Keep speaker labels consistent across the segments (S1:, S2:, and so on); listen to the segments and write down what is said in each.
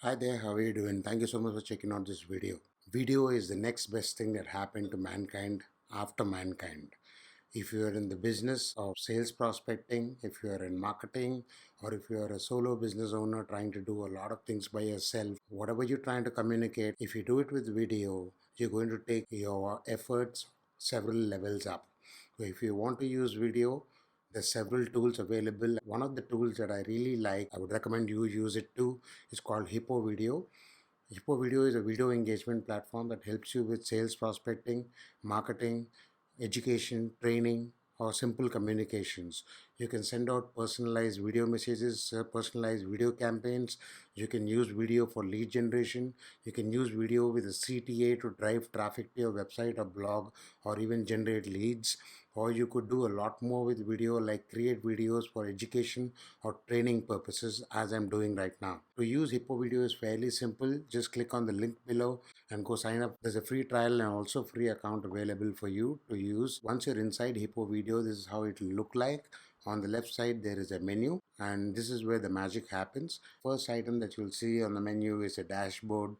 S1: Hi there, how are you doing? Thank you so much for checking out this video. Video is the next best thing that happened to mankind after mankind. If you are in the business of sales prospecting, if you are in marketing, or if you are a solo business owner trying to do a lot of things by yourself, whatever you're trying to communicate, if you do it with video, you're going to take your efforts several levels up. So if you want to use video, there's several tools available. One of the tools that I really like, I would recommend you use it too, is called Hippo Video. Hippo Video is a video engagement platform that helps you with sales prospecting, marketing, education, training, or simple communications. You can send out personalized video messages, personalized video campaigns. You can use video for lead generation. You can use video with a CTA to drive traffic to your website or blog or even generate leads. Or you could do a lot more with video, like create videos for education or training purposes, as I'm doing right now. To use Hippo Video is fairly simple. Just click on the link below and go sign up. There's a free trial and also free account available for you to use. Once you're inside Hippo Video, this is how it will look like. On the left side there is a menu, and this is where the magic happens. First item that you'll see on the menu is a dashboard,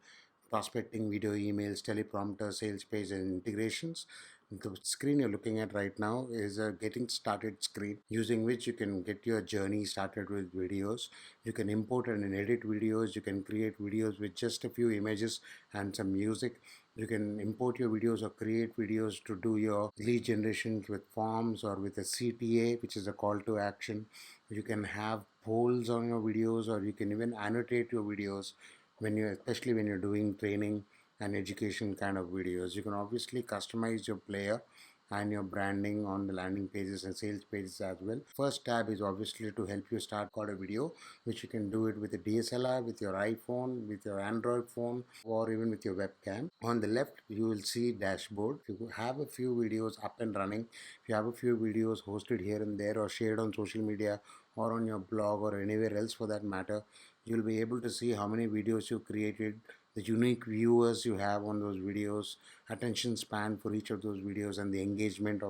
S1: prospecting, video, emails, teleprompter, sales page, and integrations. The screen you're looking at right now is a getting started screen, using which you can get your journey started with videos. You can import and edit videos. You can create videos with just a few images and some music. You can import your videos or create videos to do your lead generation with forms or with a CTA, which is a call to action. You can have polls on your videos, or you can even annotate your videos when you, especially when you're doing training and education kind of videos. You can obviously customize your player and your branding on the landing pages and sales pages as well. First tab is obviously to help you start record a video, which you can do it with a DSLR, with your iPhone, with your Android phone, or even with your webcam. On the left you will see dashboard. If you have a few videos up and running, if you have a few videos hosted here and there or shared on social media or on your blog or anywhere else for that matter, you'll be able to see how many videos you created, the unique viewers you have on those videos, attention span for each of those videos, and the engagement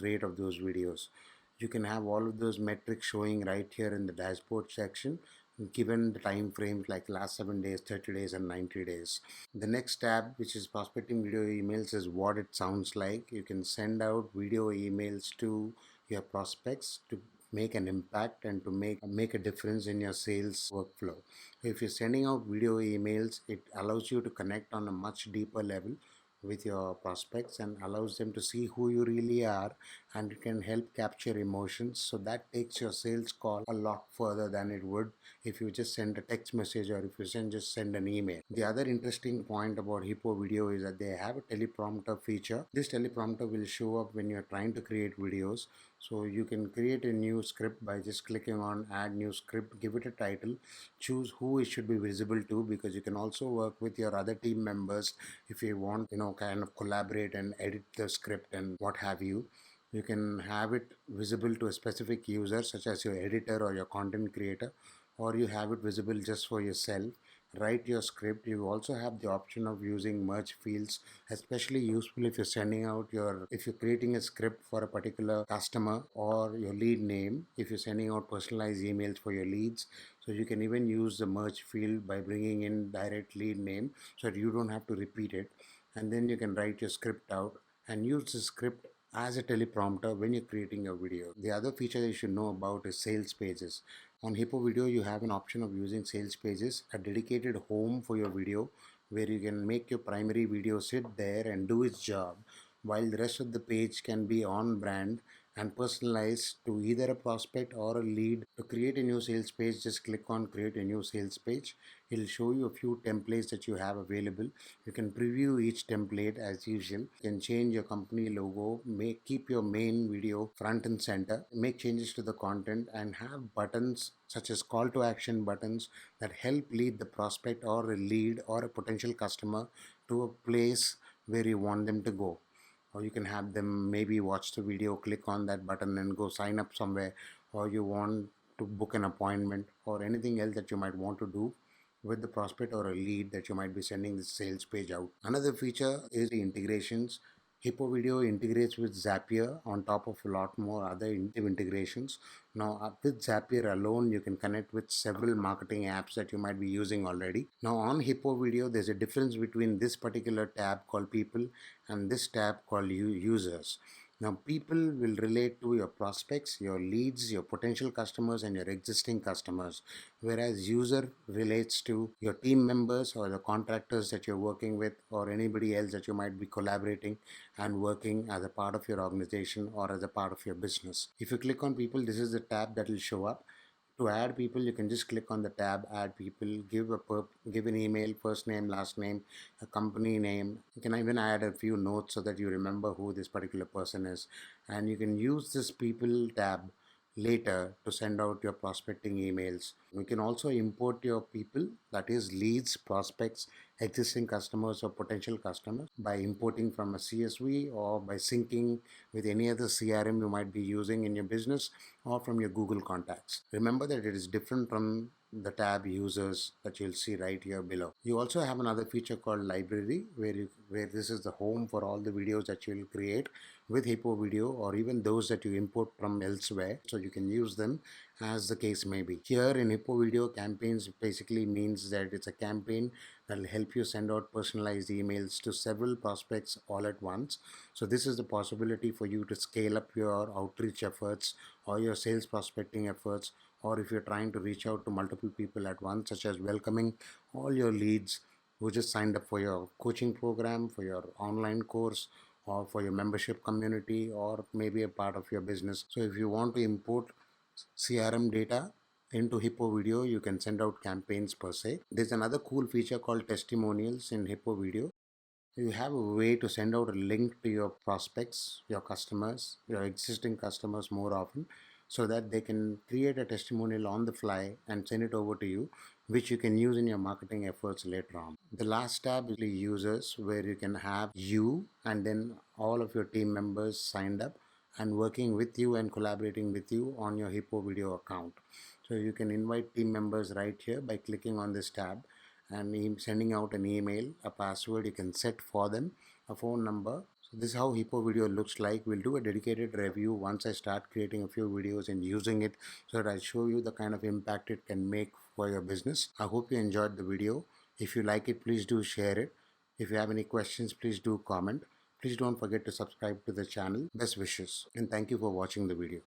S1: rate of those videos. You can have all of those metrics showing right here in the dashboard section, given the time frames like last 7 days, 30 days, and 90 days. The next tab, which is prospecting video emails, is what it sounds like. You can send out video emails to your prospects to make an impact and to make a difference in your sales workflow. If you're sending out video emails, it allows you to connect on a much deeper level with your prospects and allows them to see who you really are, and it can help capture emotions. So that takes your sales call a lot further than it would if you just send a text message or if you just send an email. The other interesting point about Hippo Video is that they have a teleprompter feature. This teleprompter will show up when you're trying to create videos. So you can create a new script by just clicking on add new script, give it a title, choose who it should be visible to, because you can also work with your other team members if you want, kind of collaborate and edit the script and what have you. You can have it visible to a specific user, such as your editor or your content creator, or you have it visible just for yourself. Write your script. You also have the option of using merge fields, especially useful if you're if you're creating a script for a particular customer or your lead name, if you're sending out personalized emails for your leads. So you can even use the merge field by bringing in direct lead name so that you don't have to repeat it. And then you can write your script out and use the script as a teleprompter when you're creating your video. The other feature you should know about is sales pages. On Hippo Video, you have an option of using sales pages, a dedicated home for your video where you can make your primary video sit there and do its job, while the rest of the page can be on brand and personalized to either a prospect or a lead. To create a new sales page, just click on create a new sales page. It'll show you a few templates that you have available. You can preview each template as usual. You can change your company logo, keep your main video front and center, make changes to the content, and have buttons such as call to action buttons that help lead the prospect or a lead or a potential customer to a place where you want them to go. Or you can have them maybe watch the video, click on that button and go sign up somewhere, or you want to book an appointment or anything else that you might want to do with the prospect or a lead that you might be sending the sales page out. Another feature is the integrations. Hippo Video integrates with Zapier on top of a lot more other integrations. Now, with Zapier alone, you can connect with several marketing apps that you might be using already. Now, on Hippo Video, there's a difference between this particular tab called People and this tab called Users. Now, people will relate to your prospects, your leads, your potential customers, and your existing customers, whereas user relates to your team members or the contractors that you're working with or anybody else that you might be collaborating and working as a part of your organization or as a part of your business. If you click on people, this is the tab that will show up. To add people, you can just click on the tab add people, give an email, first name, last name, a company name. You can even add a few notes so that you remember who this particular person is, and you can use this people tab later to send out your prospecting emails. You can also import your people, that is leads, prospects, existing customers or potential customers, by importing from a CSV or by syncing with any other CRM you might be using in your business or from your Google contacts. Remember that it is different from the tab users that you'll see right here below. You also have another feature called library, where this is the home for all the videos that you'll create with Hippo Video, or even those that you import from elsewhere, so you can use them as the case may be. Here in Hippo Video, campaigns basically means that it's a campaign that will help you send out personalized emails to several prospects all at once. So this is the possibility for you to scale up your outreach efforts or your sales prospecting efforts, or if you're trying to reach out to multiple people at once, such as welcoming all your leads who just signed up for your coaching program, for your online course, or for your membership community, or maybe a part of your business. So if you want to import CRM data into Hippo Video, you can send out campaigns per se. There's another cool feature called Testimonials in Hippo Video. You have a way to send out a link to your prospects, your customers, your existing customers more often, so that they can create a testimonial on the fly and send it over to you, which you can use in your marketing efforts later on. The last tab is users, where you can have you and then all of your team members signed up and working with you and collaborating with you on your Hippo Video account. So you can invite team members right here by clicking on this tab and sending out an email, a password you can set for them, a phone number. So this is how Hippo Video looks like. We'll do a dedicated review once I start creating a few videos and using it, so that I show you the kind of impact it can make for your business. I hope you enjoyed the video. If you like it, please do share it. If you have any questions, please do comment. Please don't forget to subscribe to the channel. Best wishes and thank you for watching the video.